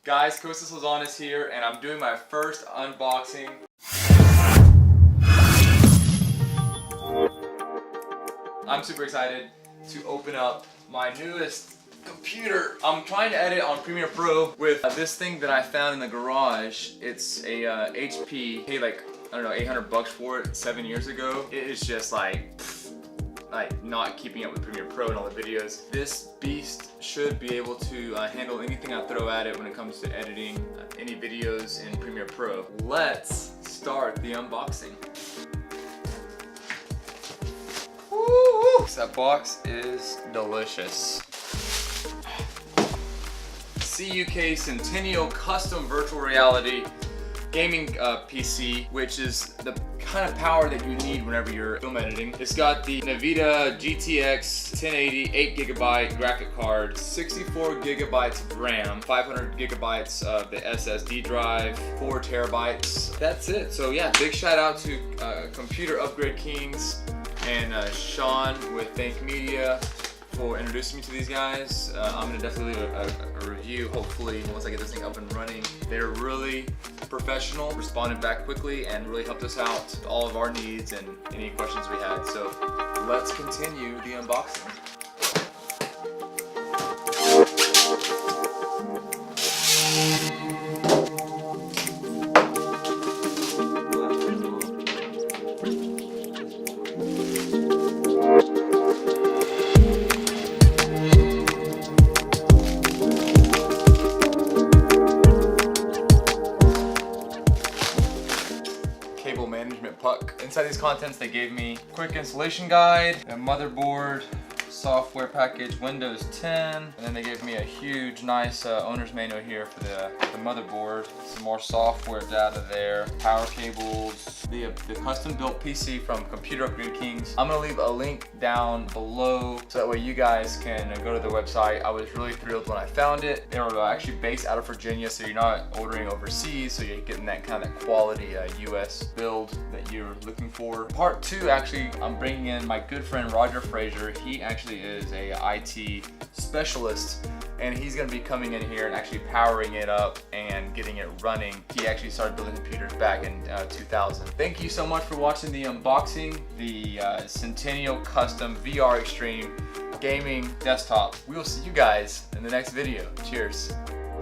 Guys, Kostas is here, and I'm doing my first unboxing. I'm super excited to open up my newest computer. I'm trying to edit on Premiere Pro with this thing that I found in the garage. It's a HP, paid like, I don't know, 800 bucks for it 7 years ago. It is just like not keeping up with Premiere Pro and all the videos. This beast should be able to handle anything I throw at it when it comes to editing any videos in Premiere Pro. Let's start the unboxing. Woo! That box is delicious. CUK Centennial Custom Virtual Reality Gaming PC, which is the kind of power that you need whenever you're film editing. It's got the NVIDIA GTX 1080 8GB graphic card, 64 gigabytes of RAM, 500 gigabytes of the SSD drive, 4 terabytes. That's it. So yeah, big shout out to Computer Upgrade Kings and Sean with Think Media for introducing me to these guys. I'm gonna definitely leave a review, hopefully, once I get this thing up and running. They're really professional, responded back quickly, and really helped us out with all of our needs and any questions we had. So let's continue the unboxing. Cable management puck. Inside these contents, they gave me quick installation guide, a motherboard, software package, Windows 10, and then they gave me a huge, nice owner's manual here for the motherboard. Some more software data there, power cables, the custom built PC from Computer Upgrade Kings. I'm gonna leave a link down below so that way you guys can go to their website. I was really thrilled when I found it. They were actually based out of Virginia, so you're not ordering overseas, so you're getting that kind of quality US build that you're looking for. Part 2, actually, I'm bringing in my good friend Roger Frazier. He actually is a IT specialist, and he's going to be coming in here and actually powering it up and getting it running. He actually started building computers back in 2000. Thank you so much for watching the unboxing, the Centennial Custom VR Extreme Gaming Desktop. We will see you guys in the next video. Cheers.